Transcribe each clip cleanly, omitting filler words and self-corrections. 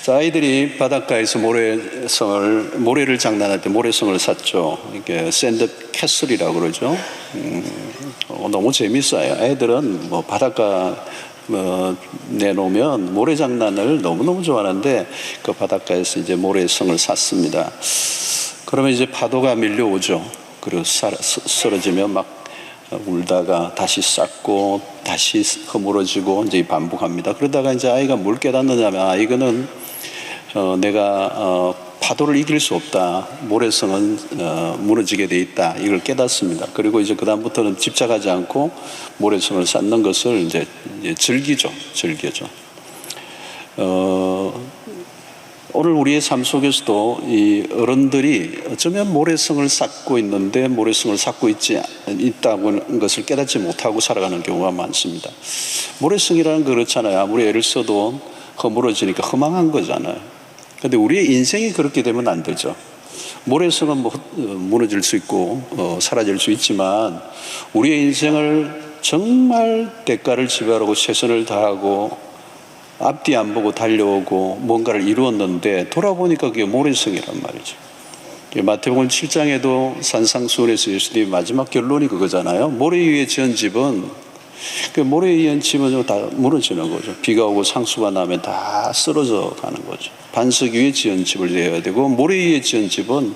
자, 아이들이 바닷가에서 모래를 장난할 때 모래성을 샀죠. 이게 샌드 캐슬이라고 그러죠. 너무 재밌어요. 애들은 뭐 바닷가 내놓으면 모래 장난을 너무너무 좋아하는데 그 바닷가에서 이제 모래성을 샀습니다. 그러면 이제 파도가 밀려오죠. 그리고 쓰러지면 막 울다가 다시 쌓고 다시 허물어지고 이제 반복합니다. 그러다가 이제 아이가 뭘 깨닫느냐면 이거는 내가 파도를 이길 수 없다. 모래성은 무너지게 돼 있다. 이걸 깨닫습니다. 그리고 이제 그 다음부터는 집착하지 않고 모래성을 쌓는 것을 이제 즐기죠. 오늘 우리의 삶 속에서도 이 어른들이 어쩌면 모래성을 쌓고 있는데 모래성을 쌓고 있다는 것을 깨닫지 못하고 살아가는 경우가 많습니다. 모래성이라는 거 그렇잖아요. 아무리 애를 써도 허물어지니까 허망한 거잖아요. 근데 우리의 인생이 그렇게 되면 안 되죠. 모래성은 뭐 무너질 수 있고 사라질 수 있지만 우리의 인생을 정말 대가를 지불하고 최선을 다하고 앞뒤 안 보고 달려오고 뭔가를 이루었는데 돌아보니까 그게 모래성이란 말이죠. 마태복음 7장에도 산상수훈에서 예수님의 마지막 결론이 그거잖아요. 모래 위에 지은 집은 모래 위에 집은 다 무너지는 거죠. 비가 오고 상수가 나면 다 쓰러져 가는 거죠. 반석 위에 지은 집을 지어야 되고 모래 위에 지은 집은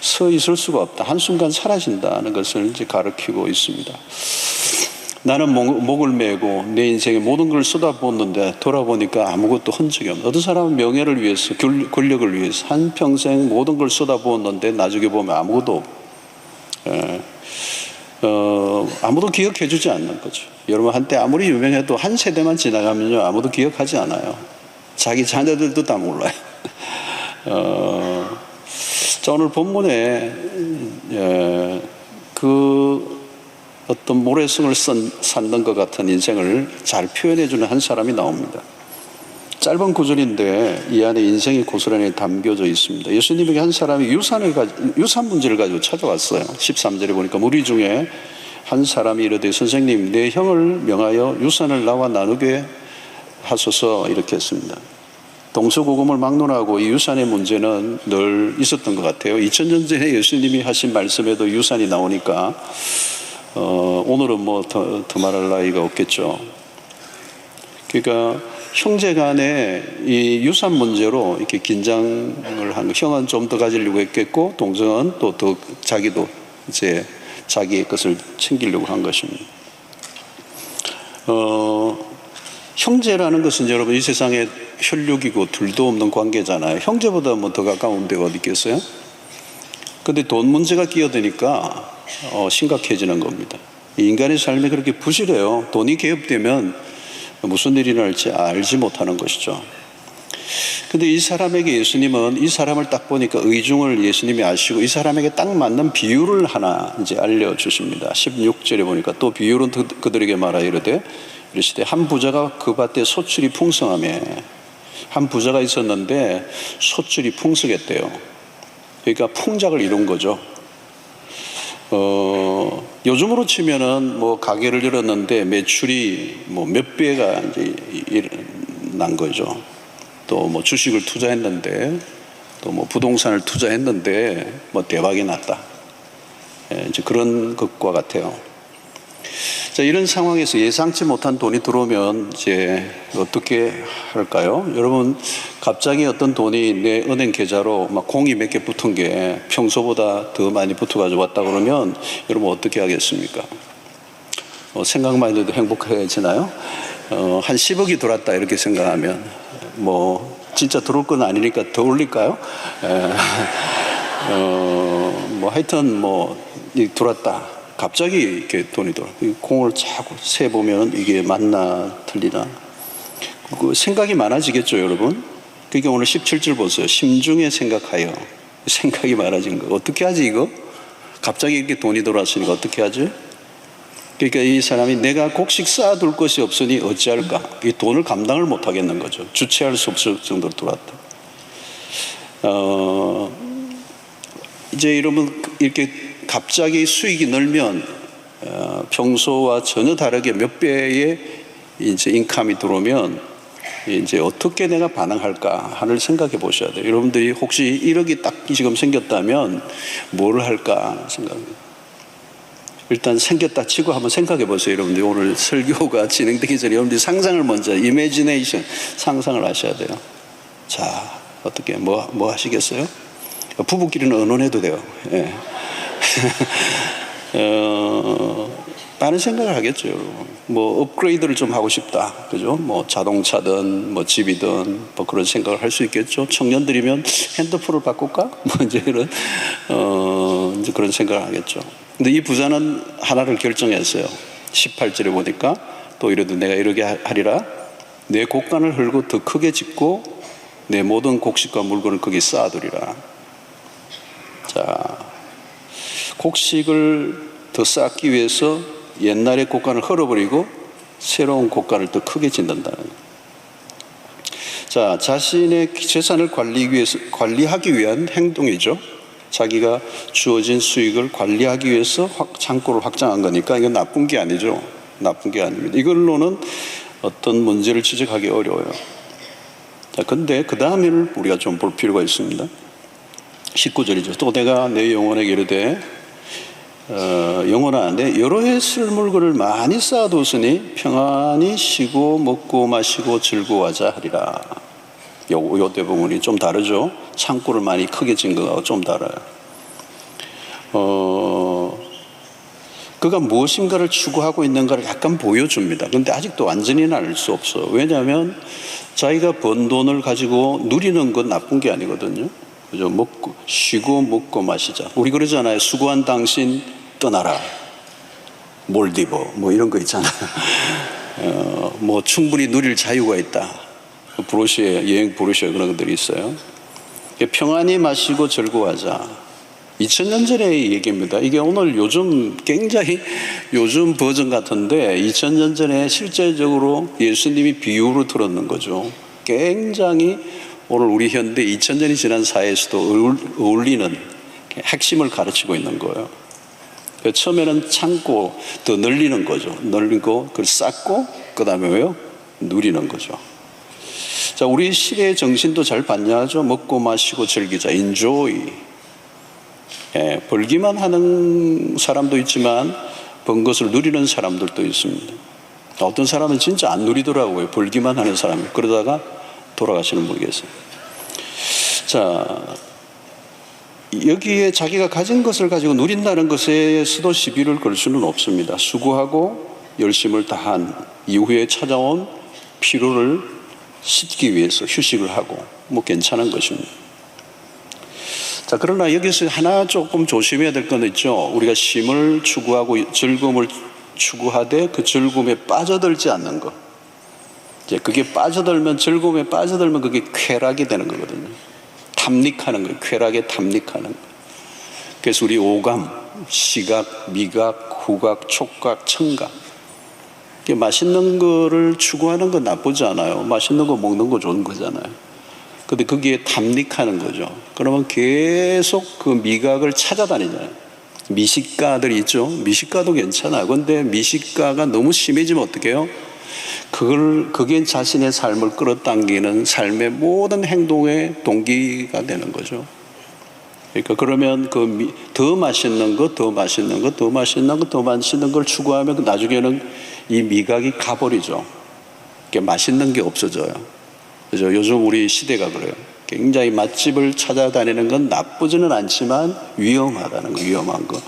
서 있을 수가 없다. 한순간 사라진다는 것을 이제 가르치고 있습니다. 나는 목을 메고 내 인생의 모든 걸 쏟아부었는데 돌아보니까 아무것도 흔적이 없는. 어떤 사람은 명예를 위해서 권력을 위해서 한평생 모든 걸 쏟아부었는데 나중에 보면 아무것도 아무도 기억해 주지 않는 거죠. 여러분 한때 아무리 유명해도 한 세대만 지나가면요 아무도 기억하지 않아요. 자기 자녀들도 다 몰라요. 자, 오늘 본문에 어떤 모래성을 쌓는 것 같은 인생을 잘 표현해주는 한 사람이 나옵니다. 짧은 구절인데 이 안에 인생이 고스란히 담겨져 있습니다. 예수님에게 한 사람이 유산 문제를 가지고 찾아왔어요. 13절에 보니까 무리 중에 한 사람이 이르되 선생님 내 형을 명하여 유산을 나와 나누게 하소서 이렇게 했습니다. 동서고금을 막론하고 이 유산의 문제는 늘 있었던 것 같아요. 2000년 전에 예수님이 하신 말씀에도 유산이 나오니까 오늘은 뭐 더 말할 나위가 없겠죠. 그러니까 형제 간에 이 유산 문제로 이렇게 긴장을 한 거. 형은 좀 더 가지려고 했겠고 동생은 또 더 자기도 이제 자기의 것을 챙기려고 한 것입니다. 형제라는 것은 여러분 이 세상에 혈육이고 둘도 없는 관계잖아요. 형제보다 뭐 더 가까운 데가 어디 있겠어요? 근데 돈 문제가 끼어드니까 심각해지는 겁니다. 인간의 삶이 그렇게 부실해요. 돈이 개업되면 무슨 일이 날지 알지 못하는 것이죠. 근데 이 사람에게 예수님은 이 사람을 딱 보니까 의중을 예수님이 아시고 이 사람에게 딱 맞는 비유를 하나 이제 알려주십니다. 16절에 보니까 또 비유는 그들에게 말하여 이르되 이르시되 한 부자가 그 밭에 소출이 풍성하며 한 부자가 있었는데 소출이 풍성했대요. 그러니까 풍작을 이룬 거죠. 요즘으로 치면은 뭐 가게를 열었는데 매출이 뭐 몇 배가 이제 난 거죠. 또 뭐 주식을 투자했는데 또 뭐 부동산을 투자했는데 뭐 대박이 났다. 이제 그런 것과 같아요. 자, 이런 상황에서 예상치 못한 돈이 들어오면 이제 어떻게 할까요? 여러분, 갑자기 어떤 돈이 내 은행 계좌로 막 공이 몇 개 붙은 게 평소보다 더 많이 붙어가지고 왔다 그러면 여러분 어떻게 하겠습니까? 생각만 해도 행복해지나요? 한 10억이 들어왔다 이렇게 생각하면 뭐 진짜 들어올 건 아니니까 더 올릴까요? 뭐 하여튼 뭐 들어왔다. 갑자기 이렇게 돈이 들어. 공을 자꾸 세보면 이게 맞나 틀리나. 그 생각이 많아지겠죠, 여러분? 그러니까 오늘 17절 보세요. 심중에 생각하여. 생각이 많아진 거. 어떻게 하지, 이거? 갑자기 이렇게 돈이 들어왔으니까 어떻게 하지? 그러니까 이 사람이 내가 곡식 쌓아둘 것이 없으니 어찌할까? 이 돈을 감당을 못 하겠는 거죠. 주체할 수 없을 정도로 들어왔다. 이제 여러분, 이렇게 갑자기 수익이 늘면 평소와 전혀 다르게 몇 배의 이제 인컴이 들어오면 이제 어떻게 내가 반응할까 하를 생각해 보셔야 돼요. 여러분들이 혹시 1억이 딱 지금 생겼다면 뭘 할까 생각합니다. 일단 생겼다 치고 한번 생각해 보세요. 여러분들 오늘 설교가 진행되기 전에 여러분들이 상상을 먼저 이미지네이션 상상을 하셔야 돼요. 자, 어떻게 뭐 하시겠어요? 부부끼리는 의논해도 돼요. 예. 많은 생각을 하겠죠, 여러분. 뭐 업그레이드를 좀 하고 싶다, 그죠? 뭐 자동차든 뭐 집이든 뭐 그런 생각을 할 수 있겠죠. 청년들이면 핸드폰을 바꿀까? 뭐 이제 이런 이제 그런 생각을 하겠죠. 근데 이 부자는 하나를 결정했어요. 18절에 보니까 또 이래도 내가 이렇게 하리라. 내 곡간을 헐고 더 크게 짓고 내 모든 곡식과 물건을 거기 쌓아두리라. 자, 곡식을 더 쌓기 위해서 옛날의 곡간을 헐어버리고 새로운 곡간을 더 크게 짓는다는 거예요. 자, 자신의 재산을 관리하기 위한 행동이죠. 자기가 주어진 수익을 관리하기 위해서 창고를 확장한 거니까 이건 나쁜 게 아니죠. 나쁜 게 아닙니다. 이걸로는 어떤 문제를 지적하기 어려워요. 자, 근데 그 다음에를 우리가 좀 볼 필요가 있습니다. 19절이죠. 또 내가 내 영혼에게 이르되 영혼아, 내 여러 해 쓸 물건을 많이 쌓아두었으니 평안히 쉬고 먹고 마시고 즐거워하자 하리라. 요 대부분이 좀 다르죠. 창고를 많이 크게 짓는 거하고 좀 달라요. 그가 무엇인가를 추구하고 있는가를 약간 보여줍니다. 근데 아직도 완전히는 알 수 없어. 왜냐하면 자기가 번 돈을 가지고 누리는 건 나쁜 게 아니거든요. 그죠? 쉬고 먹고 마시자. 우리 그러잖아요. 수고한 당신 떠나라. 몰디브 뭐 이런 거 있잖아요. 뭐 충분히 누릴 자유가 있다. 브로시에 여행 브로시에 그런 것들이 있어요. 평안히 마시고 즐거워하자. 2000년 전의 얘기입니다. 이게 오늘 굉장히 요즘 버전 같은데 2000년 전에 실제적으로 예수님이 비유로 들었는 거죠. 굉장히 오늘 우리 현대 2000년이 지난 사회에서도 어울리는 핵심을 가르치고 있는 거예요. 처음에는 참고 더 늘리는 거죠. 늘리고 그걸 쌓고 그 다음에 왜요? 누리는 거죠. 자, 우리 시대의 정신도 잘 반영하죠. 먹고 마시고 즐기자. enjoy. 예, 벌기만 하는 사람도 있지만 번 것을 누리는 사람들도 있습니다. 어떤 사람은 진짜 안 누리더라고요. 벌기만 하는 사람이. 그러다가 돌아가시는 분이 계세요. 자, 여기에 자기가 가진 것을 가지고 누린다는 것에서도 시비를 걸 수는 없습니다. 수고하고 열심을 다한 이후에 찾아온 피로를 씻기 위해서 휴식을 하고 뭐 괜찮은 것입니다. 자, 그러나 여기서 하나 조금 조심해야 될 건 있죠. 우리가 쉼을 추구하고 즐거움을 추구하되 그 즐거움에 빠져들지 않는 것. 이제 그게 즐거움에 빠져들면 그게 쾌락이 되는 거거든요. 탐닉하는 거예요. 쾌락에 탐닉하는 거예요. 그래서 우리 오감, 시각, 미각, 후각, 촉각, 청각. 맛있는 거를 추구하는 건 나쁘지 않아요. 맛있는 거 먹는 거 좋은 거잖아요. 근데 거기에 탐닉하는 거죠. 그러면 계속 그 미각을 찾아다니잖아요. 미식가들이 있죠. 미식가도 괜찮아요. 근데 미식가가 너무 심해지면 어떡해요? 그게 자신의 삶을 끌어당기는 삶의 모든 행동의 동기가 되는 거죠. 그러니까 그러면 더 맛있는 거, 더 맛있는 거, 더 맛있는 거, 더 맛있는 걸 추구하면 나중에는 이 미각이 가버리죠. 맛있는 게 없어져요. 그죠? 요즘 우리 시대가 그래요. 굉장히 맛집을 찾아다니는 건 나쁘지는 않지만 위험하다는 거, 위험한 거.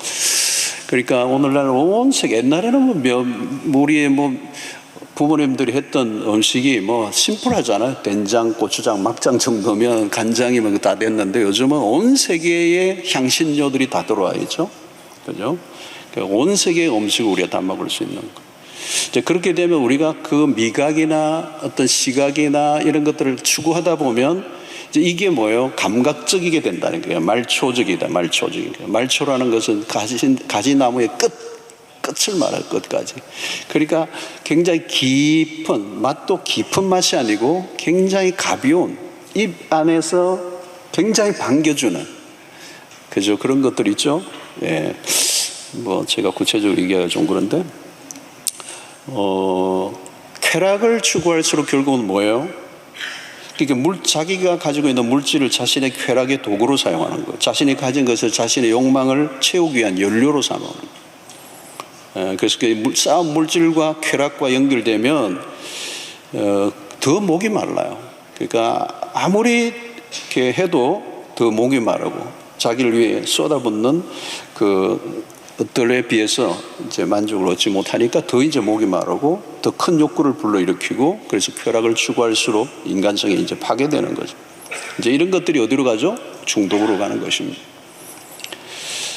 그러니까 오늘날 온 세계, 옛날에는 우리의 부모님들이 했던 음식이 심플하잖아요. 된장, 고추장, 막장 정도면 간장이면 다 됐는데 요즘은 온 세계의 향신료들이 다 들어와 있죠. 그죠? 온 세계의 음식을 우리가 다 먹을 수 있는 거. 이제 그렇게 되면 우리가 그 미각이나 어떤 시각이나 이런 것들을 추구하다 보면 이제 이게 뭐예요? 감각적이게 된다는 거예요. 말초적이다, 말초적이다. 말초라는 것은 가지나무의 끝을 말할 끝까지. 그러니까 굉장히 깊은, 맛도 깊은 맛이 아니고 굉장히 가벼운, 입 안에서 굉장히 반겨주는, 그죠? 그런 것들 있죠? 예. 제가 구체적으로 얘기하기가 좀 그런데, 쾌락을 추구할수록 결국은 뭐예요? 그러니까 자기가 가지고 있는 물질을 자신의 쾌락의 도구로 사용하는 거예요. 자신이 가진 것을 자신의 욕망을 채우기 위한 연료로 삼는 거예요. 그래서 그 쌓은 물질과 쾌락과 연결되면 더 목이 말라요. 그러니까 아무리 이렇게 해도 더 목이 마르고 자기를 위해 쏟아붓는 그 것들에 비해서 이제 만족을 얻지 못하니까 더 이제 목이 마르고 더 큰 욕구를 불러일으키고, 그래서 쾌락을 추구할수록 인간성이 이제 파괴되는 거죠. 이제 이런 것들이 어디로 가죠? 중독으로 가는 것입니다.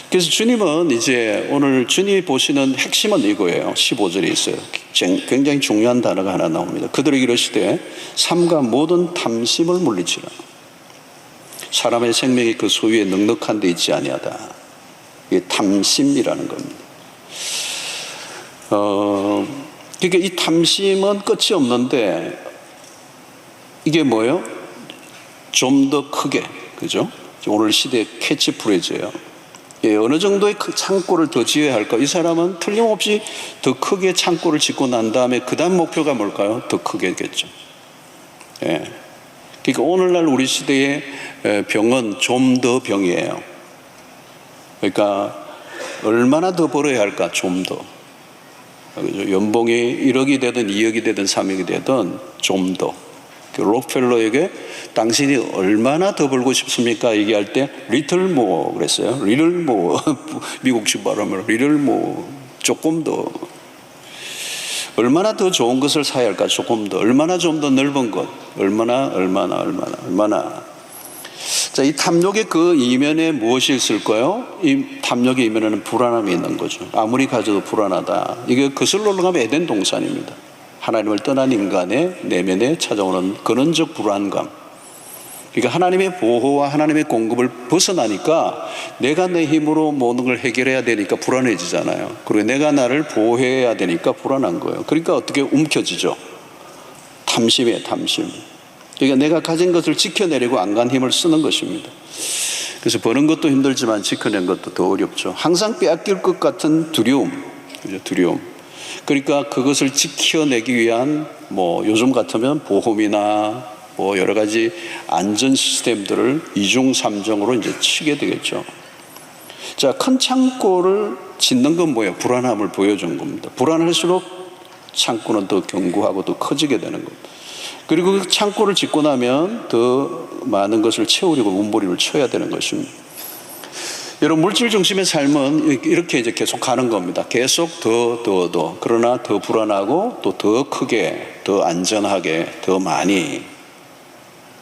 그래서 주님은 이제 오늘 주님이 보시는 핵심은 이거예요. 15절에 있어요. 굉장히 중요한 단어가 하나 나옵니다. 그들에게 이르시되 삼가 모든 탐심을 물리치라. 사람의 생명이 그 소유에 넉넉한 데 있지 아니하다. 이게 탐심이라는 겁니다. 그러니까 이 탐심은 끝이 없는데 이게 뭐예요? 좀 더 크게, 그죠? 오늘 시대의 캐치프레이즈예요. 어느 정도의 창고를 더 지어야 할까? 이 사람은 틀림없이 더 크게 창고를 짓고 난 다음에 그 다음 목표가 뭘까요? 더 크게겠죠. 그러니까 오늘날 우리 시대의 병은 좀 더 병이에요. 그러니까 얼마나 더 벌어야 할까? 좀 더. 연봉이 1억이 되든 2억이 되든 3억이 되든 좀 더. 록펠러에게 당신이 얼마나 더 벌고 싶습니까? 얘기할 때 little more 그랬어요. little more. 미국식 발음으로 little more. 조금 더. 얼마나 더 좋은 것을 사야 할까? 조금 더. 얼마나 좀 더 넓은 것. 얼마나. 자, 이 탐욕의 그 이면에 무엇이 있을까요? 이 탐욕의 이면에는 불안함이 있는 거죠. 아무리 가져도 불안하다. 이게 거슬러 올라가면 에덴 동산입니다. 하나님을 떠난 인간의 내면에 찾아오는 근원적 불안감. 그러니까 하나님의 보호와 하나님의 공급을 벗어나니까 내가 내 힘으로 모든 걸 해결해야 되니까 불안해지잖아요. 그리고 내가 나를 보호해야 되니까 불안한 거예요. 그러니까 어떻게 움켜쥐죠? 탐심이에요, 탐심. 그러니까 내가 가진 것을 지켜내려고 안간 힘을 쓰는 것입니다. 그래서 버는 것도 힘들지만 지켜낸 것도 더 어렵죠. 항상 빼앗길 것 같은 두려움. 두려움. 그러니까 그것을 지켜내기 위한 요즘 같으면 보험이나 여러 가지 안전 시스템들을 이중 삼중으로 이제 치게 되겠죠. 자, 큰 창고를 짓는 건 뭐예요? 불안함을 보여준 겁니다. 불안할수록 창고는 더 견고하고 더 커지게 되는 겁니다. 그리고 그 창고를 짓고 나면 더 많은 것을 채우려고 몸부림을 쳐야 되는 것입니다. 여러분, 물질 중심의 삶은 이렇게 이제 계속 가는 겁니다. 계속 더. 그러나 더 불안하고 또 더 크게, 더 안전하게, 더 많이.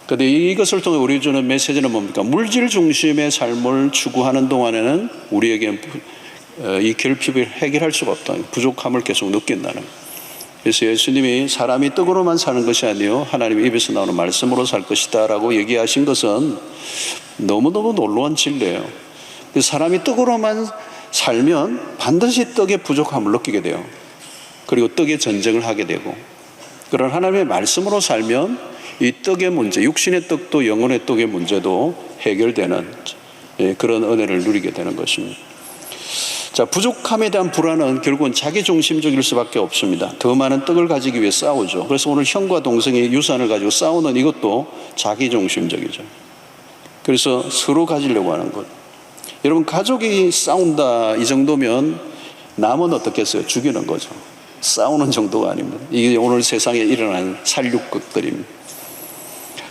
그런데 이것을 통해 우리 주는 메시지는 뭡니까? 물질 중심의 삶을 추구하는 동안에는 우리에게 이 결핍을 해결할 수가 없다. 부족함을 계속 느낀다는 거예요. 그래서 예수님이 사람이 떡으로만 사는 것이 아니요 하나님의 입에서 나오는 말씀으로 살 것이다 라고 얘기하신 것은 너무너무 놀라운 진리예요. 사람이 떡으로만 살면 반드시 떡의 부족함을 느끼게 돼요. 그리고 떡의 전쟁을 하게 되고, 그런 하나님의 말씀으로 살면 이 떡의 문제, 육신의 떡도 영혼의 떡의 문제도 해결되는 그런 은혜를 누리게 되는 것입니다. 자, 부족함에 대한 불안은 결국은 자기중심적일 수밖에 없습니다. 더 많은 떡을 가지기 위해 싸우죠. 그래서 오늘 형과 동생이 유산을 가지고 싸우는 이것도 자기중심적이죠. 그래서 서로 가지려고 하는 것. 여러분, 가족이 싸운다 이 정도면 남은 어떻겠어요? 죽이는 거죠. 싸우는 정도가 아닙니다. 이게 오늘 세상에 일어나는 살육극들입니다.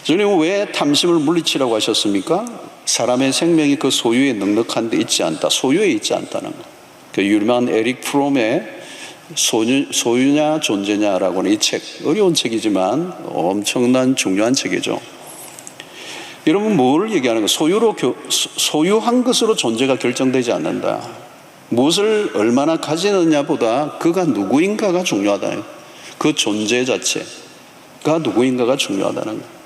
주님은 왜 탐심을 물리치라고 하셨습니까? 사람의 생명이 그 소유에 넉넉한 데 있지 않다. 소유에 있지 않다는 것. 그 유명한 에릭 프롬의 소유냐 존재냐라고 하는 이 책, 어려운 책이지만 엄청난 중요한 책이죠. 여러분, 뭘 얘기하는 거예요? 소유한 것으로 존재가 결정되지 않는다. 무엇을 얼마나 가지느냐보다 그가 누구인가가 중요하다. 그 존재 자체가 누구인가가 중요하다는 거예요.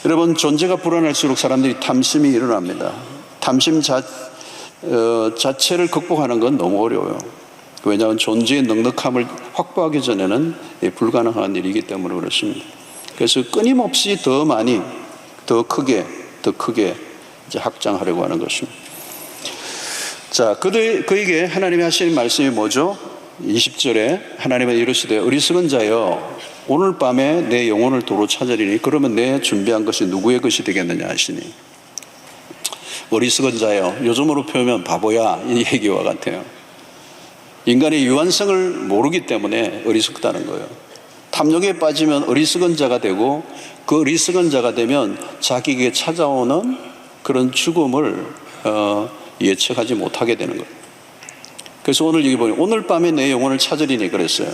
여러분, 존재가 불안할수록 사람들이 탐심이 일어납니다. 탐심 자체를 극복하는 건 너무 어려워요. 왜냐하면 존재의 넉넉함을 확보하기 전에는 불가능한 일이기 때문에 그렇습니다. 그래서 끊임없이 더 많이, 더 크게 이제 확장하려고 하는 것입니다. 자, 그에게 하나님이 하시는 말씀이 뭐죠? 20절에 하나님은 이르시되 어리석은 자여 오늘 밤에 내 영혼을 도로 찾으리니 그러면 내 준비한 것이 누구의 것이 되겠느냐 하시니 어리석은 자여, 요즘으로 표현하면 바보야 이 얘기와 같아요. 인간의 유한성을 모르기 때문에 어리석다는 거예요. 탐욕에 빠지면 어리석은 자가 되고 그 어리석은 자가 되면 자기에게 찾아오는 그런 죽음을 예측하지 못하게 되는 거예요. 그래서 오늘 여기 보니 오늘 밤에 내 영혼을 찾으리니 그랬어요.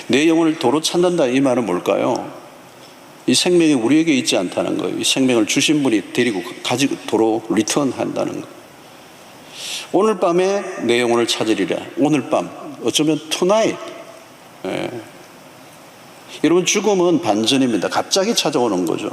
내 영혼을 도로 찾는다 이 말은 뭘까요? 이 생명이 우리에게 있지 않다는 거예요. 이 생명을 주신 분이 데리고 가지고 도로 리턴한다는 거예요. 오늘 밤에 내 영혼을 찾으리라. 오늘 밤, 어쩌면 tonight. 여러분, 죽음은 반전입니다. 갑자기 찾아오는 거죠.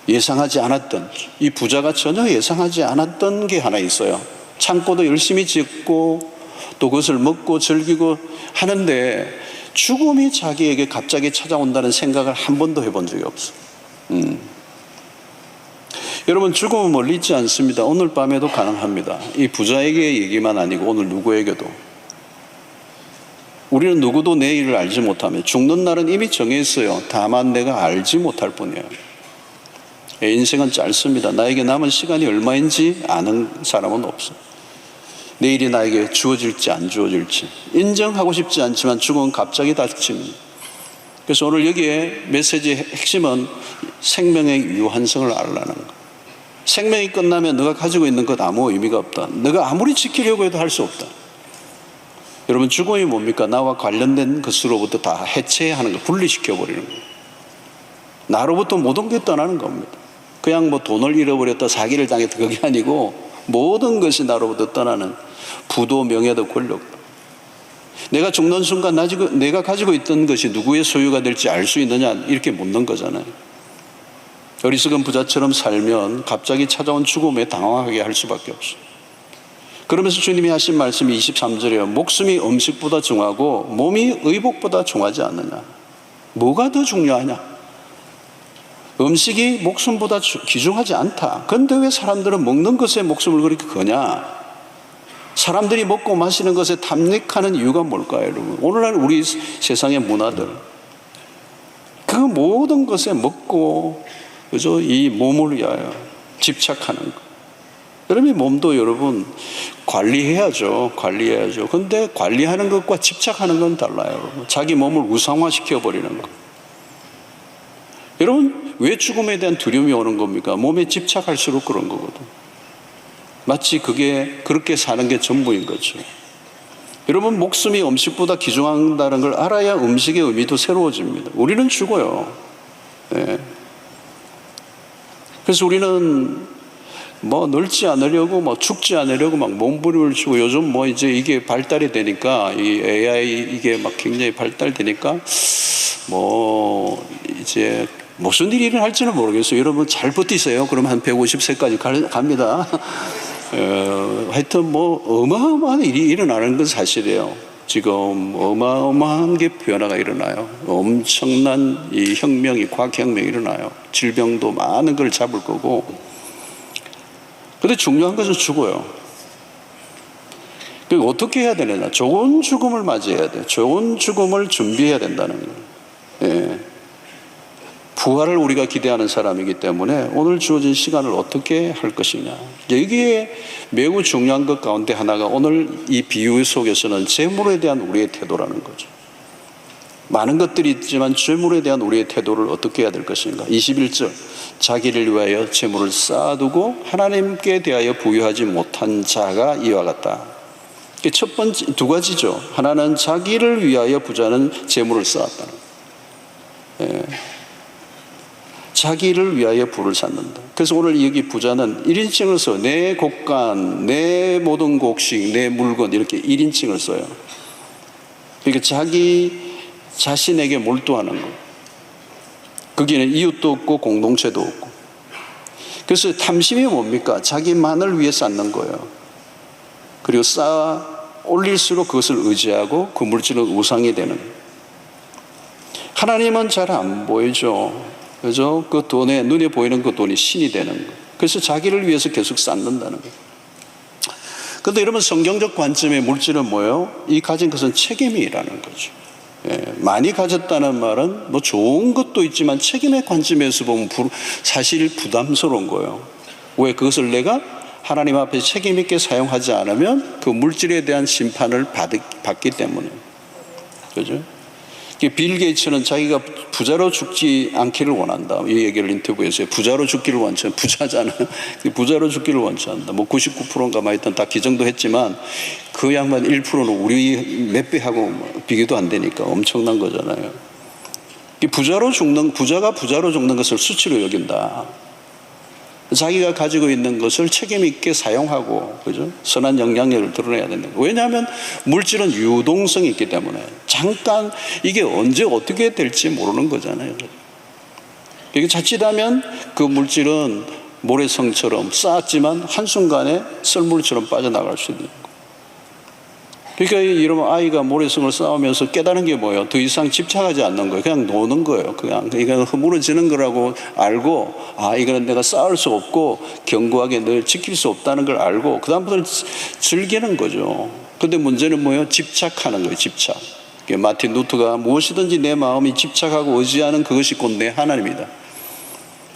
예상하지 않았던, 이 부자가 전혀 예상하지 않았던 게 하나 있어요. 창고도 열심히 짓고 또 그것을 먹고 즐기고 하는데 죽음이 자기에게 갑자기 찾아온다는 생각을 한 번도 해본 적이 없어요. 여러분, 죽음은 멀리 있지 않습니다. 오늘 밤에도 가능합니다. 이 부자에게 얘기만 아니고 오늘 누구에게도. 우리는 누구도 내일을 알지 못하며 죽는 날은 이미 정했어요. 다만 내가 알지 못할 뿐이에요. 인생은 짧습니다. 나에게 남은 시간이 얼마인지 아는 사람은 없어요. 내일이 나에게 주어질지 안 주어질지 인정하고 싶지 않지만 죽음은 갑자기 닥칩니다. 그래서 오늘 여기에 메시지의 핵심은 생명의 유한성을 알라는 거. 생명이 끝나면 너가 가지고 있는 것 아무 의미가 없다. 너가 아무리 지키려고 해도 할 수 없다. 여러분, 죽음이 뭡니까? 나와 관련된 것으로부터 다 해체하는 거, 분리시켜버리는 거. 나로부터 모든 게 떠나는 겁니다. 그냥 뭐 돈을 잃어버렸다, 사기를 당했다, 그게 아니고 모든 것이 나로부터 떠나는 부도, 명예도, 권력도. 내가 죽는 순간 내가 가지고 있던 것이 누구의 소유가 될지 알 수 있느냐, 이렇게 묻는 거잖아요. 어리석은 부자처럼 살면 갑자기 찾아온 죽음에 당황하게 할 수밖에 없어요. 그러면서 주님이 하신 말씀이 23절이에요. 목숨이 음식보다 중하고 몸이 의복보다 중하지 않느냐. 뭐가 더 중요하냐? 음식이 목숨보다 귀중하지 않다. 그런데 왜 사람들은 먹는 것에 목숨을 그렇게 거냐? 사람들이 먹고 마시는 것에 탐닉하는 이유가 뭘까요, 여러분? 오늘날 우리 세상의 문화들, 그 모든 것에 먹고, 그죠? 이 몸을 위하여 집착하는 것. 여러분, 몸도 여러분 관리해야죠. 관리해야죠. 그런데 관리하는 것과 집착하는 건 달라요. 여러분. 자기 몸을 우상화시켜버리는 것. 여러분, 왜 죽음에 대한 두려움이 오는 겁니까? 몸에 집착할수록 그런 거거든. 마치 그게 그렇게 사는 게 전부인 거죠. 여러분, 목숨이 음식보다 귀중하다는 걸 알아야 음식의 의미도 새로워집니다. 우리는 죽어요. 네. 그래서 우리는 뭐 늙지 않으려고, 뭐 죽지 않으려고 막 몸부림을 치고, 요즘 뭐 이제 이게 발달이 되니까, 이 AI 이게 막 굉장히 발달되니까 뭐 이제 무슨 일이 일어날지는 모르겠어요. 여러분 잘 버티세요. 그러면 한 150세까지 갑니다. 하여튼 뭐 어마어마한 일이 일어나는 건 사실이에요. 지금 어마어마한 게 변화가 일어나요. 엄청난 이 혁명이, 과학혁명이 일어나요. 질병도 많은 걸 잡을 거고. 근데 중요한 것은 죽어요. 그러니까 어떻게 해야 되느냐? 좋은 죽음을 맞이해야 돼요. 좋은 죽음을 준비해야 된다는 거예요. 예. 부활을 우리가 기대하는 사람이기 때문에 오늘 주어진 시간을 어떻게 할 것이냐. 여기에 매우 중요한 것 가운데 하나가 오늘 이 비유 속에서는 재물에 대한 우리의 태도라는 거죠. 많은 것들이 있지만 재물에 대한 우리의 태도를 어떻게 해야 될 것인가. 21절, 자기를 위하여 재물을 쌓아두고 하나님께 대하여 부유하지 못한 자가 이와 같다. 첫 번째, 두 가지죠. 하나는 자기를 위하여 부자는 재물을 쌓았다는 거예요. 예. 자기를 위하여 부를 쌓는다. 그래서 오늘 여기 부자는 1인칭을 써요. 내 곡간, 내 모든 곡식, 내 물건, 이렇게 1인칭을 써요. 그러니까 자기 자신에게 몰두하는 거. 거기는 이웃도 없고 공동체도 없고. 그래서 탐심이 뭡니까? 자기만을 위해 쌓는 거예요. 그리고 쌓아 올릴수록 그것을 의지하고 그 물질은 우상이 되는 거예요. 하나님은 잘 안 보이죠. 그죠? 그 돈에, 눈에 보이는 그 돈이 신이 되는 거예요. 그래서 자기를 위해서 계속 쌓는다는 거예요. 그런데 여러분, 성경적 관점의 물질은 뭐예요? 이 가진 것은 책임이라는 거죠. 많이 가졌다는 말은 뭐 좋은 것도 있지만 책임의 관점에서 보면 사실 부담스러운 거예요. 왜? 그것을 내가 하나님 앞에 책임 있게 사용하지 않으면 그 물질에 대한 심판을 받기 때문에. 그죠? 빌 게이츠는 자기가 부자로 죽지 않기를 원한다. 이 얘기를 인터뷰에서 부자로 죽기를 원치 않다. 부자잖아요. 부자로 죽기를 원치 않는다. 뭐 99%인가 막 일단 다 기정도 했지만 그 양반 1%는 우리 몇 배하고 비교도 안 되니까 엄청난 거잖아요. 부자가 부자로 죽는 것을 수치로 여긴다. 자기가 가지고 있는 것을 책임 있게 사용하고, 그죠? 선한 영향력을 드러내야 된다. 왜냐하면 물질은 유동성이 있기 때문에 잠깐 이게 언제 어떻게 될지 모르는 거잖아요. 이게 자칫하면 그 물질은 모래성처럼 쌓았지만 한순간에 썰물처럼 빠져나갈 수 있는 거예요. 그러니까 이러면 아이가 모래성을 쌓으면서 깨달은 게 뭐예요? 더 이상 집착하지 않는 거예요. 그냥 노는 거예요. 그냥 이건 허물어지는 거라고 알고, 이거는 내가 쌓을 수 없고 견고하게 늘 지킬 수 없다는 걸 알고 그다음부터는 즐기는 거죠. 근데 문제는 뭐예요? 집착하는 거예요. 집착. 마틴 루터가 무엇이든지 내 마음이 집착하고 의지하는 그것이 곧 내 하나님이다.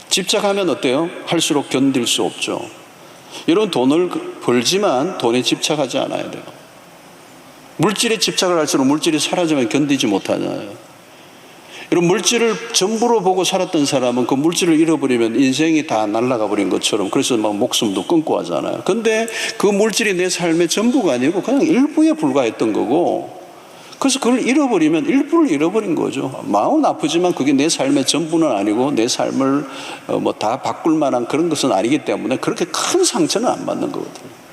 집착하면 어때요? 할수록 견딜 수 없죠. 이런 돈을 벌지만 돈에 집착하지 않아야 돼요. 물질에 집착을 할수록 물질이 사라지면 견디지 못하잖아요. 이런 물질을 전부로 보고 살았던 사람은 그 물질을 잃어버리면 인생이 다 날아가 버린 것처럼 그래서 막 목숨도 끊고 하잖아요. 근데 그 물질이 내 삶의 전부가 아니고 그냥 일부에 불과했던 거고, 그래서 그걸 잃어버리면 일부를 잃어버린 거죠. 마음은 아프지만 그게 내 삶의 전부는 아니고 내 삶을 뭐 다 바꿀 만한 그런 것은 아니기 때문에 그렇게 큰 상처는 안 받는 거거든요.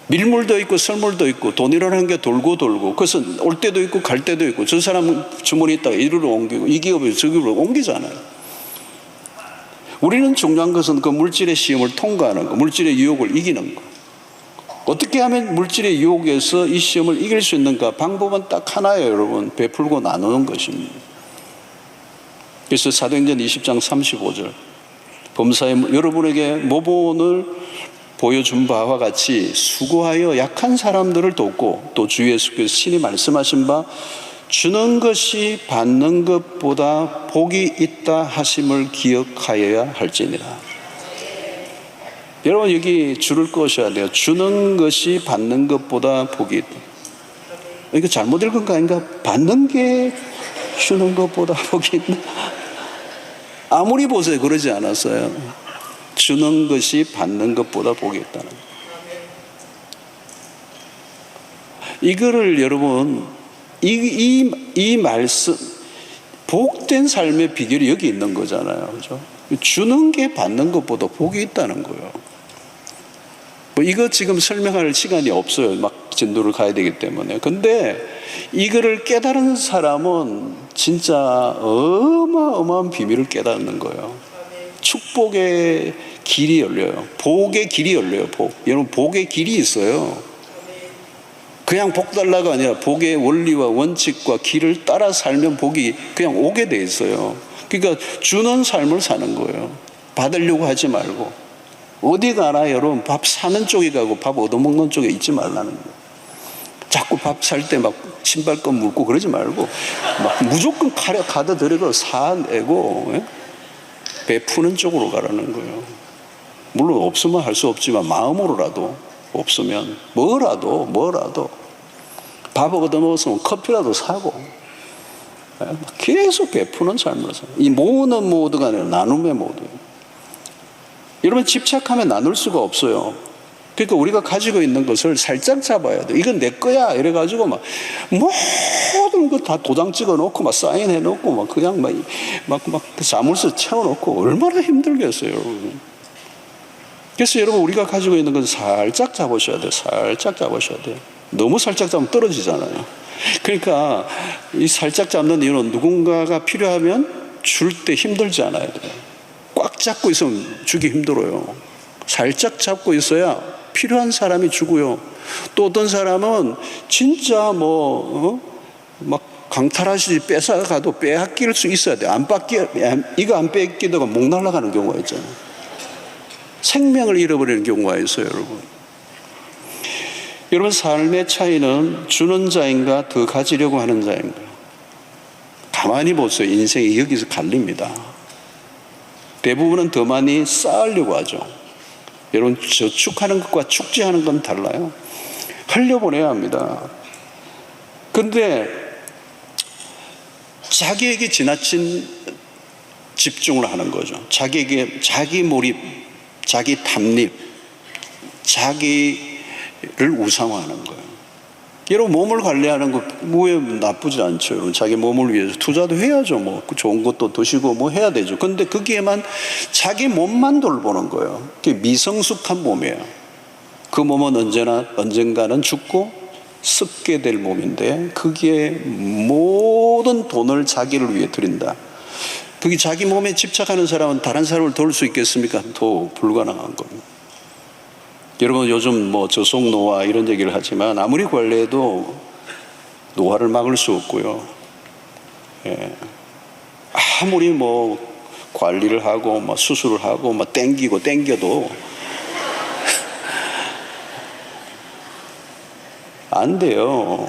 밀물도 있고 썰물도 있고 돈이라는 게 돌고 그래서 올 때도 있고 갈 때도 있고, 저 사람은 주머니에 있다가 이리로 옮기고 이 기업에서 저 기업으로 옮기잖아요. 우리는 중요한 것은 그 물질의 시험을 통과하는 거, 물질의 유혹을 이기는 거. 어떻게 하면 물질의 유혹에서 이 시험을 이길 수 있는가? 방법은 딱 하나예요, 여러분. 베풀고 나누는 것입니다. 그래서 사도행전 20장 35절 범사에 여러분에게 모본을 보여준 바와 같이 수고하여 약한 사람들을 돕고, 또 주 예수께서 신이 말씀하신 바 주는 것이 받는 것보다 복이 있다 하심을 기억하여야 할지니라. 여러분 여기 줄을 꺼셔야 돼요. 주는 것이 받는 것보다 복이 있다. 이거 잘못 읽은 거 아닌가? 받는 게 주는 것보다 복이 있다. 아무리 보세요 그러지 않았어요. 주는 것이 받는 것보다 복이 있다는 거예요. 이거를 여러분 이 말씀, 복된 삶의 비결이 여기 있는 거잖아요. 그죠? 주는 게 받는 것보다 복이 있다는 거예요. 뭐 이거 지금 설명할 시간이 없어요. 막 진도를 가야 되기 때문에. 근데 이거를 깨달은 사람은 진짜 어마어마한 비밀을 깨닫는 거예요. 축복의 길이 열려요. 복의 길이 열려요. 복. 여러분 복의 길이 있어요. 그냥 복 달라가 아니라 복의 원리와 원칙과 길을 따라 살면 복이 그냥 오게 돼 있어요. 그러니까 주는 삶을 사는 거예요. 받으려고 하지 말고. 어디 가나 여러분 밥 사는 쪽에 가고 밥 얻어먹는 쪽에 있지 말라는 거예요. 자꾸 밥 살 때 막 신발끈 물고 그러지 말고 막 무조건 카드 들이고 사내고 베푸는 쪽으로 가라는 거예요. 물론 없으면 할 수 없지만 마음으로라도, 없으면 뭐라도 밥 얻어먹었으면 커피라도 사고 계속 베푸는 삶을 살아요. 이 모으는 모드가 아니라 나눔의 모드예요. 여러분 집착하면 나눌 수가 없어요. 그러니까 우리가 가지고 있는 것을 살짝 잡아야 돼. 이건 내 거야 이래가지고 막 모든 거 다 도장 찍어놓고 막 사인해놓고 막 그냥 막 자물쇠 채워놓고 얼마나 힘들겠어요, 여러분. 그래서 여러분 우리가 가지고 있는 것을 살짝 잡으셔야 돼요. 살짝 잡으셔야 돼요. 너무 살짝 잡으면 떨어지잖아요. 그러니까 이 살짝 잡는 이유는 누군가가 필요하면 줄 때 힘들지 않아야 돼요. 꽉 잡고 있으면 주기 힘들어요. 살짝 잡고 있어야 필요한 사람이 주고요. 또 어떤 사람은 진짜 막 강탈하시지 뺏어가도 빼앗길 수 있어야 돼요. 이거 안 뺏기다가 목 날아가는 경우가 있잖아요. 생명을 잃어버리는 경우가 있어요, 여러분. 여러분, 삶의 차이는 주는 자인가 더 가지려고 하는 자인가? 가만히 보세요. 인생이 여기서 갈립니다. 대부분은 더 많이 쌓으려고 하죠. 여러분, 저축하는 것과 축제하는 건 달라요. 흘려보내야 합니다. 그런데 자기에게 지나친 집중을 하는 거죠. 자기에게, 자기 몰입, 자기 탐닉, 자기를 우상화하는 거예요. 여러분, 몸을 관리하는 거 왜 나쁘지 않죠? 여러분, 자기 몸을 위해서 투자도 해야죠. 뭐 좋은 것도 드시고 뭐 해야 되죠. 그런데 거기에만 자기 몸만 돌보는 거예요. 그게 미성숙한 몸이에요. 그 몸은 언젠가는 죽고 썩게 될 몸인데 거기에 모든 돈을 자기를 위해 드린다. 그게 자기 몸에 집착하는 사람은 다른 사람을 도울 수 있겠습니까? 더 불가능한 겁니다. 여러분, 요즘 뭐 저속 노화 이런 얘기를 하지만 아무리 관리해도 노화를 막을 수 없고요. 예. 아무리 뭐 관리를 하고 뭐 수술을 하고 뭐 땡겨도 안 돼요.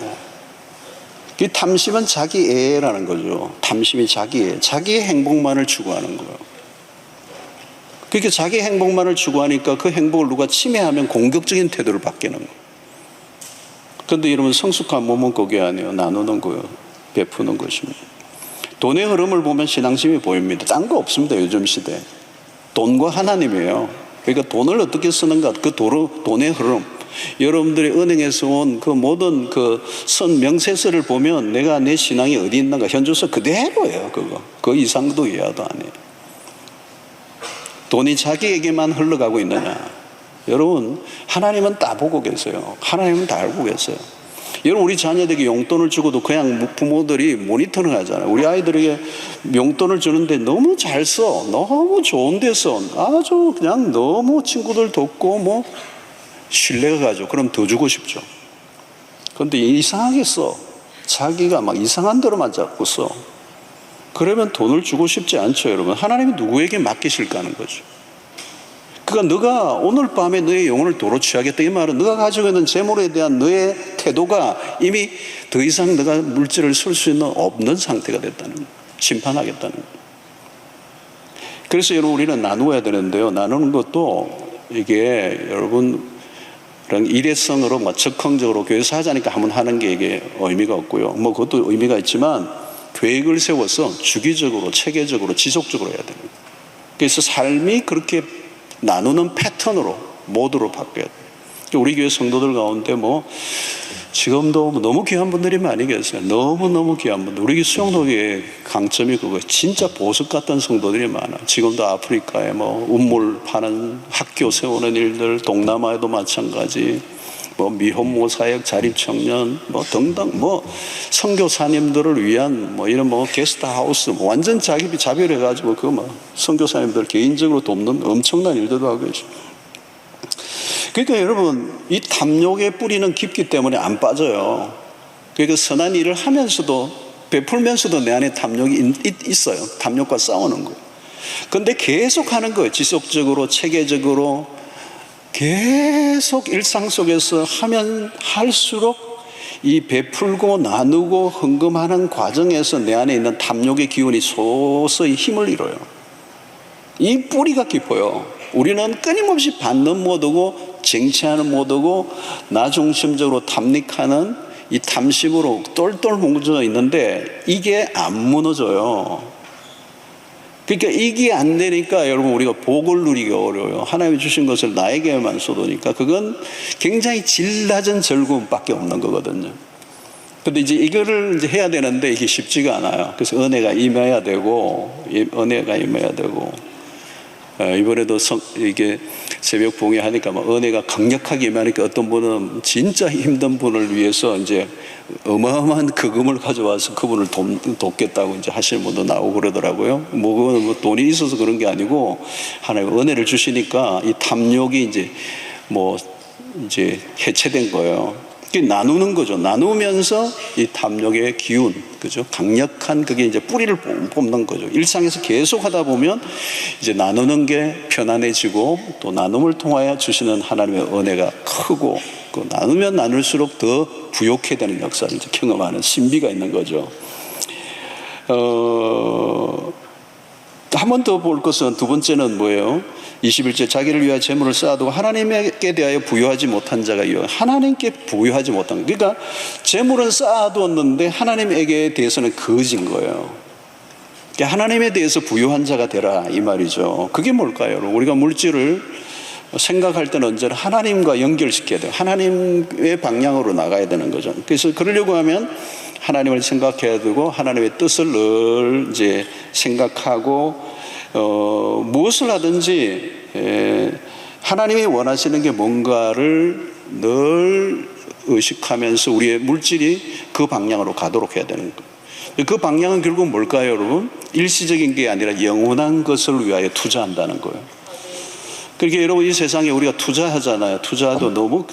이 탐심은 자기애라는 거죠. 탐심이 자기애, 자기의 행복만을 추구하는 거예요. 그렇게 자기 행복만을 추구하니까 그 행복을 누가 침해하면 공격적인 태도를 받게는 거예요. 그런데 여러분, 성숙한 몸은 그게 아니에요. 나누는 거예요. 베푸는 것입니다. 돈의 흐름을 보면 신앙심이 보입니다. 딴 거 없습니다. 요즘 시대. 돈과 하나님이에요. 그러니까 돈을 어떻게 쓰는가, 그 돈의 흐름. 여러분들이 은행에서 온 그 모든 그 선 명세서를 보면 내가 내 신앙이 어디 있는가, 현주소 그대로예요. 그 이상도 이하도 아니에요. 돈이 자기에게만 흘러가고 있느냐? 여러분, 하나님은 다 보고 계세요. 하나님은 다 알고 계세요. 여러분, 우리 자녀들에게 용돈을 주고도 그냥 부모들이 모니터링 하잖아요. 우리 아이들에게 용돈을 주는데 너무 잘 써. 너무 좋은 데 써. 아주 그냥 너무 친구들 돕고 뭐 신뢰가 가죠. 그럼 더 주고 싶죠. 그런데 이상하게 써. 자기가 막 이상한 대로만 자꾸 써. 그러면 돈을 주고 싶지 않죠, 여러분. 하나님이 누구에게 맡기실까 하는 거죠. 그러니까 너가 오늘 밤에 너의 영혼을 도로 취하겠다, 이 말은 너가 가지고 있는 재물에 대한 너의 태도가 이미 더 이상 너가 물질을 쓸 수 있는 없는 상태가 됐다는 거예요. 심판하겠다는 거예요. 그래서 여러분, 우리는 나누어야 되는데요. 나누는 것도 이게 여러분 일회성으로 뭐 적극적으로 교회에서 하자니까 한번 하는 게 이게 의미가 없고요. 뭐 그것도 의미가 있지만 계획을 세워서 주기적으로, 체계적으로, 지속적으로 해야 됩니다. 그래서 삶이 그렇게 나누는 패턴으로, 모드로 바뀌어야 돼요. 우리 교회 성도들 가운데 뭐 지금도 너무 귀한 분들이 많이 계세요. 너무너무 귀한 분들. 우리 수영도교의 강점이 그거예요. 진짜 보석 같은 성도들이 많아요. 지금도 아프리카에 뭐 운물 파는 학교 세우는 일들, 동남아에도 마찬가지, 뭐 미혼모 사역, 자립청년, 뭐 등등, 뭐 선교사님들을 위한 뭐 이런 뭐 게스트하우스, 뭐 완전 자별해가지고 그 뭐 선교사님들 개인적으로 돕는 엄청난 일들도 하고 계시죠. 그러니까 여러분, 이 탐욕의 뿌리는 깊기 때문에 안 빠져요. 그러니까 선한 일을 하면서도, 베풀면서도 내 안에 탐욕이 있어요. 탐욕과 싸우는 거예요. 그런데 계속 하는 거예요. 지속적으로, 체계적으로 계속 일상 속에서 하면 할수록 이 베풀고 나누고 헌금하는 과정에서 내 안에 있는 탐욕의 기운이 서서히 힘을 잃어요. 이 뿌리가 깊어요. 우리는 끊임없이 받는 모드고 쟁취하는 모드고 나 중심적으로 탐닉하는 이 탐심으로 똘똘 뭉쳐 있는데 이게 안 무너져요. 그러니까 이게 안 되니까 여러분, 우리가 복을 누리기 어려워요. 하나님이 주신 것을 나에게만 쏟으니까 그건 굉장히 질 낮은 즐거움밖에 없는 거거든요. 근데 이제 이거를 이제 해야 되는데 이게 쉽지가 않아요. 그래서 은혜가 임해야 되고, 이번에도 이게 새벽 봉회 하니까 막 은혜가 강력하게 임하니까 어떤 분은 진짜 힘든 분을 위해서 이제 어마어마한 거금을 가져와서 그분을 돕겠다고 이제 하시는 분도 나오고 그러더라고요. 뭐 돈이 있어서 그런 게 아니고 하나님 은혜를 주시니까 이 탐욕이 이제 해체된 거예요. 나누는 거죠. 나누면서 이 탐욕의 기운, 그죠? 강력한 그게 이제 뿌리를 뽑는 거죠. 일상에서 계속 하다 보면 이제 나누는 게 편안해지고 또 나눔을 통하여 주시는 하나님의 은혜가 크고 그 나누면 나눌수록 더 부욕해 되는 역사를 이제 경험하는 신비가 있는 거죠. 한 번 더 볼 것은 두 번째는 뭐예요? 21절 자기를 위하여 재물을 쌓아두고 하나님께 대하여 부유하지 못한 자가 있어요. 하나님께 부유하지 못한 거. 그러니까 재물은 쌓아두었는데 하나님에게 대해서는 거진 거예요. 그러니까 하나님에 대해서 부유한 자가 되라 이 말이죠. 그게 뭘까요? 우리가 물질을 생각할 때는 언제나 하나님과 연결시켜야 돼요. 하나님의 방향으로 나가야 되는 거죠. 그래서 그러려고 하면 하나님을 생각해야 되고 하나님의 뜻을 늘 이제 생각하고 무엇을 하든지 하나님이 원하시는 게 뭔가를 늘 의식하면서 우리의 물질이 그 방향으로 가도록 해야 되는 거예요. 그 방향은 결국 뭘까요, 여러분? 일시적인 게 아니라 영원한 것을 위하여 투자한다는 거예요. 그러니까 여러분 이 세상에 우리가 투자하잖아요. 투자도 너무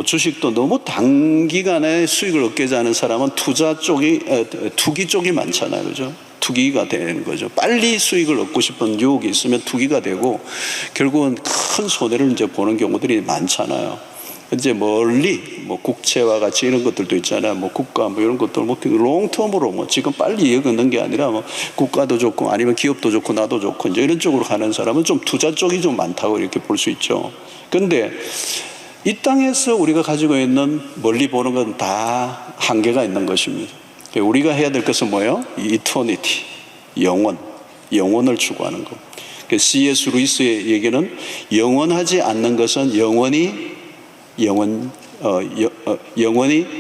주식도 너무 단기간에 수익을 얻고자 하는 사람은 투기 쪽이 많잖아요, 그죠? 투기가 되는 거죠. 빨리 수익을 얻고 싶은 유혹이 있으면 투기가 되고 결국은 큰 손해를 이제 보는 경우들이 많잖아요. 이제 멀리 국채와 같이 이런 것들도 있잖아요. 국가 이런 것들 롱텀으로 지금 빨리 이익 얻는 게 아니라 국가도 좋고 아니면 기업도 좋고 나도 좋고 이제 이런 쪽으로 가는 사람은 좀 투자 쪽이 좀 많다고 이렇게 볼 수 있죠. 그런데 이 땅에서 우리가 가지고 있는 멀리 보는 건 다 한계가 있는 것입니다. 우리가 해야 될 것은 뭐예요? 이터니티, 영원을 추구하는 것. C.S. 루이스의 얘기는 영원하지 않는 것은 영원히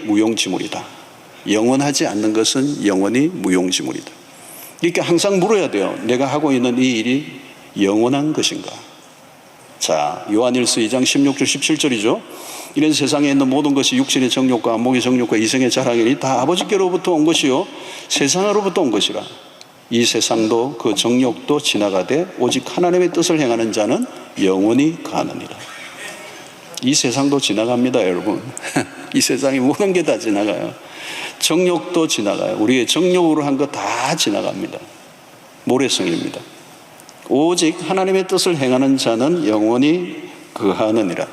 무용지물이다. 영원하지 않는 것은 영원히 무용지물이다. 그러니까 항상 물어야 돼요. 내가 하고 있는 이 일이 영원한 것인가? 자, 요한일서 2장 16절 17절이죠. 이런 세상에 있는 모든 것이 육신의 정욕과 안목의 정욕과 이성의 자랑이니 다 아버지께로부터 온 것이요 세상으로부터 온 것이라. 이 세상도 그 정욕도 지나가되 오직 하나님의 뜻을 행하는 자는 영원히 가느니라. 이 세상도 지나갑니다, 여러분. 이 세상의 모든 게 다 지나가요. 정욕도 지나가요. 우리의 정욕으로 한 거 다 지나갑니다. 모래성입니다. 오직 하나님의 뜻을 행하는 자는 영원히 거하느니라.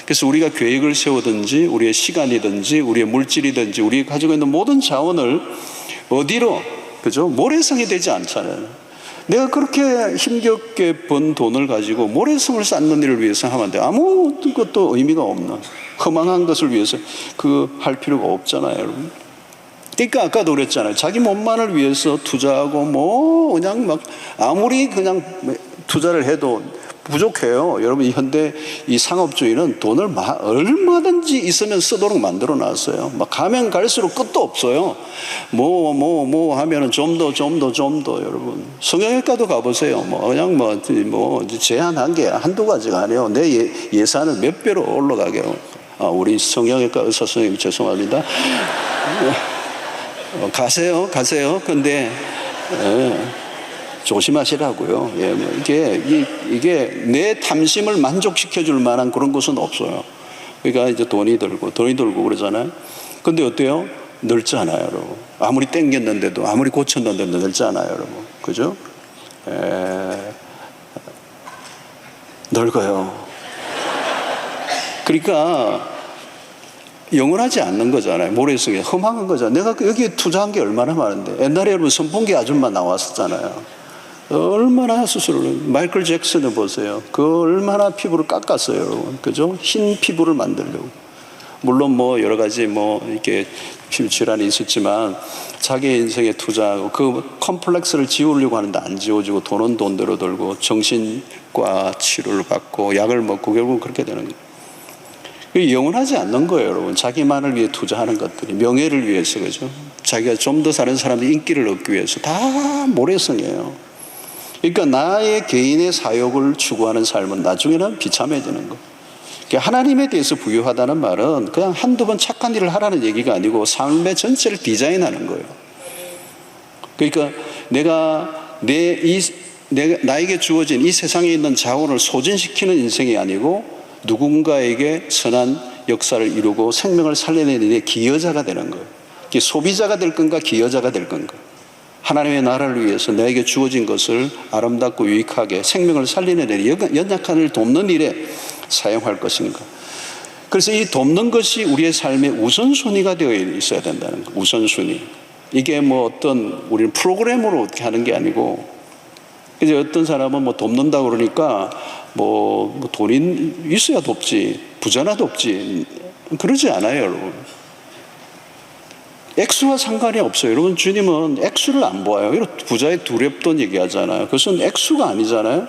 그래서 우리가 계획을 세우든지 우리의 시간이든지 우리의 물질이든지 우리가 가지고 있는 모든 자원을 어디로, 그죠? 모래성이 되지 않잖아요. 내가 그렇게 힘겹게 번 돈을 가지고 모래성을 쌓는 일을 위해서 하면 안 돼. 아무것도 의미가 없는 허망한 것을 위해서 할 필요가 없잖아요, 여러분. 그러니까 아까도 그랬잖아요. 자기 몸만을 위해서 투자하고 그냥 아무리 그냥 투자를 해도 부족해요. 여러분 이 현대 이 상업주의는 돈을 얼마든지 있으면 쓰도록 만들어 놨어요. 가면 갈수록 끝도 없어요. 하면은 좀 더 여러분 성형외과도 가보세요. 그냥 제한한 게 한두 가지가 아니에요. 내 예산을 몇 배로 올라가게. 우리 성형외과 의사 선생님 죄송합니다. 가세요. 근데 조심하시라고요. 이게 내 탐심을 만족시켜줄 만한 그런 것은 없어요. 그러니까 이제 돈이 들고 그러잖아요. 근데 어때요? 늙잖아요, 여러분. 아무리 땡겼는데도, 아무리 고쳤는데도 늙잖아요, 여러분. 그죠? 늙어요. 그러니까 영원하지 않는 거잖아요. 모래성에 험한 거잖아요. 내가 여기에 투자한 게 얼마나 많은데. 옛날에 여러분 선풍기 아줌마 나왔었잖아요. 얼마나 수술을, 마이클 잭슨을 보세요. 얼마나 피부를 깎았어요, 여러분. 그죠? 흰 피부를 만들려고. 물론 여러 가지 이렇게 피부 질환이 있었지만 자기 인생에 투자하고 컴플렉스를 지우려고 하는데 안 지워지고 돈은 돈대로 들고 정신과 치료를 받고 약을 먹고 결국 그렇게 되는 거예요. 영원하지 않는 거예요, 여러분. 자기만을 위해 투자하는 것들이 명예를 위해서, 그죠? 자기가 좀 더 사는 사람들 인기를 얻기 위해서 다 모래성이에요. 그러니까 나의 개인의 사욕을 추구하는 삶은 나중에는 비참해지는 거. 그러니까 하나님에 대해서 부유하다는 말은 그냥 한두 번 착한 일을 하라는 얘기가 아니고 삶의 전체를 디자인하는 거예요. 그러니까 나에게 주어진 이 세상에 있는 자원을 소진시키는 인생이 아니고 누군가에게 선한 역사를 이루고 생명을 살려내는 데 기여자가 되는 거예요. 소비자가 될 건가 기여자가 될 건가. 하나님의 나라를 위해서 내게 주어진 것을 아름답고 유익하게 생명을 살려내는 연약한 이를 돕는 일에 사용할 것인가. 그래서 이 돕는 것이 우리의 삶의 우선순위가 되어 있어야 된다는 거예요. 우선순위. 이게 뭐 어떤 우리는 프로그램으로 어떻게 하는 게 아니고, 이제 어떤 사람은 뭐 돕는다 그러니까 뭐 돈이 있어야 돕지, 부자나 돕지, 그러지 않아요, 여러분. 액수와 상관이 없어요. 여러분, 주님은 액수를 안 보아요. 부자의 두렵돈 얘기하잖아요. 그것은 액수가 아니잖아요.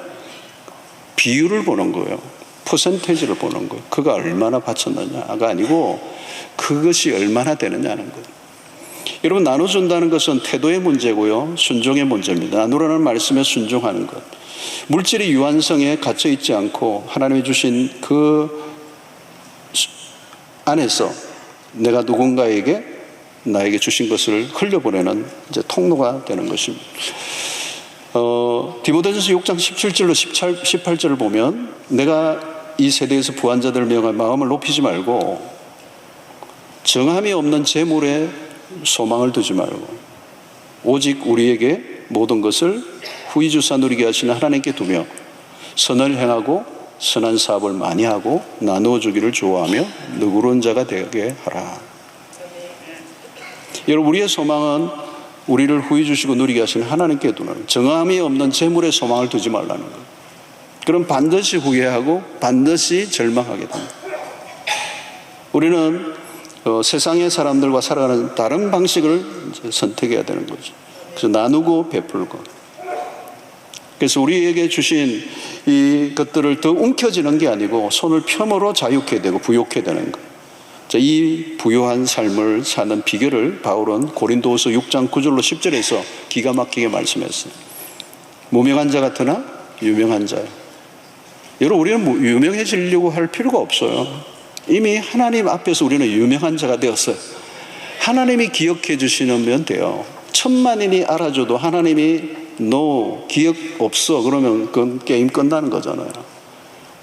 비율을 보는 거예요. 퍼센테이지를 보는 거예요. 그가 얼마나 바쳤느냐가 아니고 그것이 얼마나 되느냐는 거예요. 여러분, 나눠준다는 것은 태도의 문제고요, 순종의 문제입니다. 나누라는 말씀에 순종하는 것. 물질의 유한성에 갇혀 있지 않고 하나님이 주신 그 안에서 내가 누군가에게 나에게 주신 것을 흘려보내는 이제 통로가 되는 것입니다. 디모데전서 6장 17절로 18절을 보면, 내가 이 세대에서 부한자들을 명하여 마음을 높이지 말고 정함이 없는 재물에 소망을 두지 말고 오직 우리에게 모든 것을 후이주사 누리게 하시는 하나님께 두며 선을 행하고 선한 사업을 많이 하고 나누어 주기를 좋아하며 너그러운 자가 되게 하라. 여러분, 우리의 소망은 우리를 후히 주시고 누리게 하시는 하나님께 두는, 정함이 없는 재물에 소망을 두지 말라는 거예요. 그럼 반드시 후회하고 반드시 절망하게 됩니다. 우리는 세상의 사람들과 살아가는 다른 방식을 선택해야 되는 거죠. 그래서 나누고 베풀고. 그래서 우리에게 주신 이 것들을 더 움켜쥐는 게 아니고 손을 펴므로 자유케 되고 부욕케 되는 거예요. 이 부유한 삶을 사는 비결을 바울은 고린도후서 6장 9절로 10절에서 기가 막히게 말씀했어요. 무명한 자 같으나 유명한 자요. 여러분, 우리는 유명해지려고 할 필요가 없어요. 이미 하나님 앞에서 우리는 유명한 자가 되었어요. 하나님이 기억해 주시면 돼요. 천만인이 알아줘도 하나님이 너 기억 없어 그러면 그 게임 끝나는 거잖아요.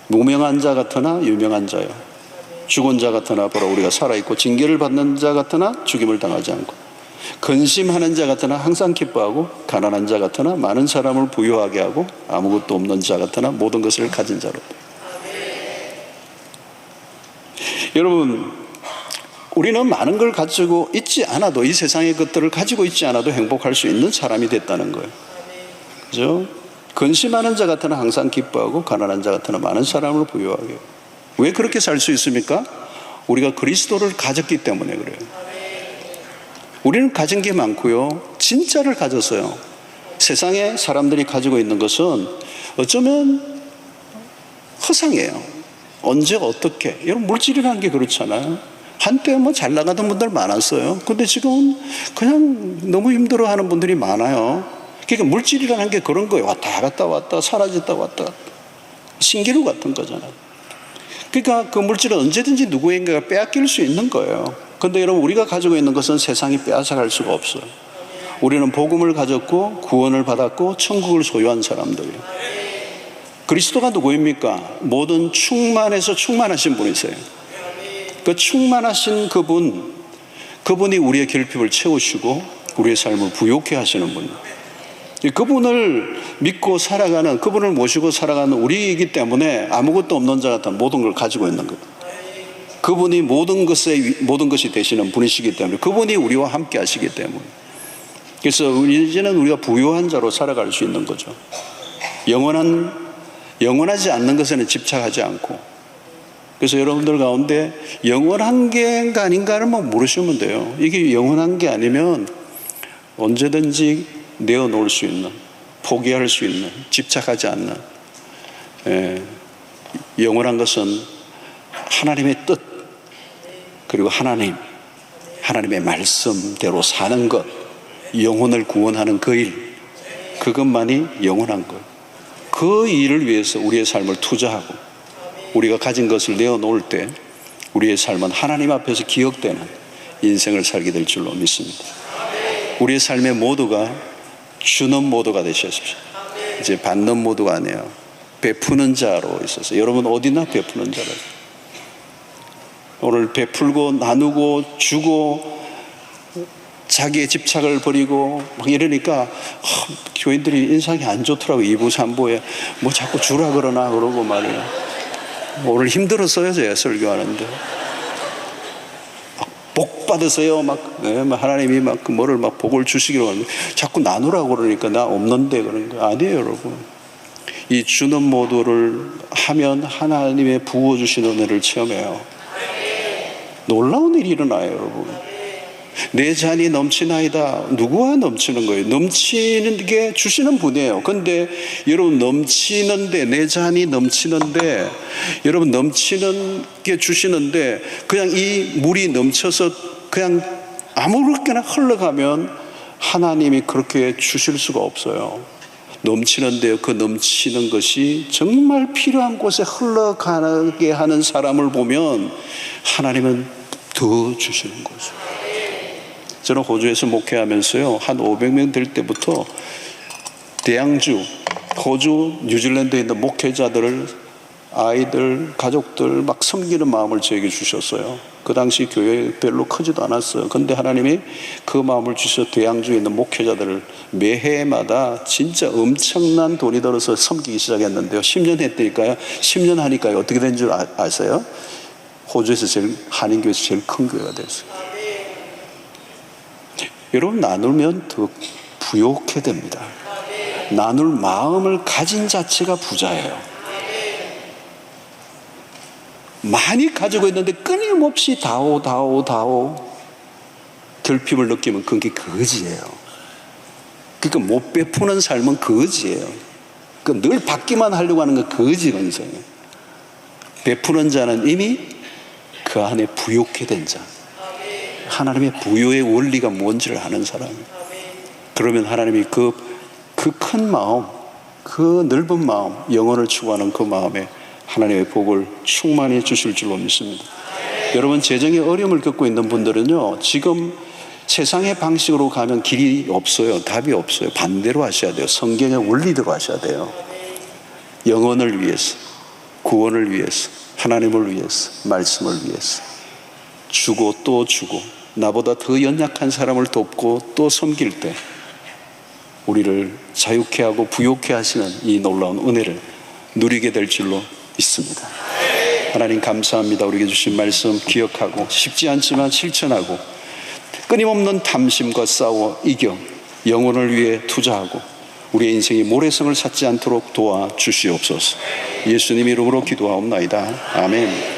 무명한 자 같으나 유명한 자요. 죽은 자 같으나 바로 우리가 살아있고 징계를 받는 자 같으나 죽임을 당하지 않고 근심하는 자 같으나 항상 기뻐하고 가난한 자 같으나 많은 사람을 부유하게 하고 아무것도 없는 자 같으나 모든 것을 가진 자로. 여러분, 우리는 많은 걸 가지고 있지 않아도, 이 세상의 것들을 가지고 있지 않아도 행복할 수 있는 사람이 됐다는 거예요. 그죠? 근심하는 자 같으나 항상 기뻐하고 가난한 자 같으나 많은 사람을 부유하게 하고. 왜 그렇게 살 수 있습니까? 우리가 그리스도를 가졌기 때문에 그래요. 우리는 가진 게 많고요, 진짜를 가졌어요. 세상에 사람들이 가지고 있는 것은 어쩌면 허상이에요. 언제 어떻게. 여러분, 물질이라는 게 그렇잖아요. 한때 뭐 잘 나가던 분들 많았어요. 근데 지금은 그냥 너무 힘들어하는 분들이 많아요. 그러니까 물질이라는 게 그런 거예요. 왔다 갔다 왔다 사라졌다 왔다 갔다. 신기루 같은 거잖아요. 그러니까 그 물질은 언제든지 누구에게가 빼앗길 수 있는 거예요. 그런데 여러분, 우리가 가지고 있는 것은 세상이 빼앗아갈 수가 없어요. 우리는 복음을 가졌고 구원을 받았고 천국을 소유한 사람들이에요. 그리스도가 누구입니까? 모든 충만해서 충만하신 분이세요. 그 충만하신 그분이 우리의 결핍을 채우시고 우리의 삶을 부욕해 하시는 분이에요. 그분을 믿고 살아가는, 그분을 모시고 살아가는 우리이기 때문에 아무것도 없는 자 같은 모든 걸 가지고 있는 거예요. 그분이 모든 것이 되시는 분이시기 때문에, 그분이 우리와 함께 하시기 때문에. 그래서 이제는 우리가 부유한 자로 살아갈 수 있는 거죠. 영원하지 않는 것에는 집착하지 않고. 그래서 여러분들 가운데 영원한 게 아닌가를 모르시면 돼요. 이게 영원한 게 아니면 언제든지 내어놓을 수 있는, 포기할 수 있는, 집착하지 않는, 영원한 것은 하나님의 뜻, 그리고 하나님의 말씀대로 사는 것, 영혼을 구원하는 그 일, 그것만이 영원한 것. 그 일을 위해서 우리의 삶을 투자하고 우리가 가진 것을 내어놓을 때 우리의 삶은 하나님 앞에서 기억되는 인생을 살게 될 줄로 믿습니다. 우리의 삶의 모두가 주는 모두가 되셨습니다. 이제 받는 모두가 아니에요. 베푸는 자로 있어서. 여러분, 어디나 베푸는 자로. 오늘 베풀고 나누고 주고 자기의 집착을 버리고 막 이러니까 교인들이 인상이 안 좋더라고. 2부 3부에 뭐 자꾸 주라 그러나 그러고 말이에요. 오늘 힘들었어요. 제가 설교하는데 복 받으세요. 하나님이 뭐를 복을 주시기로 하는데 자꾸 나누라고 그러니까 나 없는데 그런 거 아니에요, 여러분. 이 주는 모두를 하면 하나님의 부어주신 은혜를 체험해요. 놀라운 일이 일어나요, 여러분. 내 잔이 넘치나이다. 누구와 넘치는 거예요? 넘치는 게 주시는 분이에요. 근데 여러분 넘치는데, 내 잔이 넘치는데, 여러분 넘치는 게 주시는데 그냥 이 물이 넘쳐서 그냥 아무렇게나 흘러가면 하나님이 그렇게 주실 수가 없어요. 넘치는데요, 그 넘치는 것이 정말 필요한 곳에 흘러가게 하는 사람을 보면 하나님은 더 주시는 거죠. 저는 호주에서 목회하면서요, 한 500명 될 때부터 대양주, 호주, 뉴질랜드에 있는 목회자들을, 아이들, 가족들 막 섬기는 마음을 저에게 주셨어요. 그 당시 교회 별로 크지도 않았어요. 근데 하나님이 그 마음을 주셔서 대양주에 있는 목회자들을 매해마다 진짜 엄청난 돈이 들어서 섬기기 시작했는데요. 10년 했다니까요. 10년 하니까요. 어떻게 된 줄 아세요? 호주에서 한인교회에서 제일 큰 교회가 됐어요. 여러분, 나누면 더 부욕해 됩니다. 나눌 마음을 가진 자체가 부자예요. 많이 가지고 있는데 끊임없이 다오 결핍을 느끼면 그게 거지예요. 그러니까 못 베푸는 삶은 거지예요. 늘 받기만 하려고 하는 건 거지 근성이에요. 베푸는 자는 이미 그 안에 부욕해 된 자, 하나님의 부요의 원리가 뭔지를 아는 사람이에요. 그러면 하나님이 그 큰 마음, 그 넓은 마음, 영혼을 추구하는 그 마음에 하나님의 복을 충만히 주실 줄로 믿습니다. 여러분, 재정의 어려움을 겪고 있는 분들은요, 지금 세상의 방식으로 가면 길이 없어요. 답이 없어요. 반대로 하셔야 돼요. 성경의 원리대로 하셔야 돼요. 영혼을 위해서, 구원을 위해서, 하나님을 위해서, 말씀을 위해서 주고 또 주고, 나보다 더 연약한 사람을 돕고 또 섬길 때 우리를 자유케 하고 부욕케 하시는 이 놀라운 은혜를 누리게 될 줄로 믿습니다. 하나님 감사합니다. 우리에게 주신 말씀 기억하고 쉽지 않지만 실천하고 끊임없는 탐심과 싸워 이겨 영혼을 위해 투자하고 우리의 인생이 모래성을 쌓지 않도록 도와주시옵소서. 예수님 이름으로 기도하옵나이다. 아멘.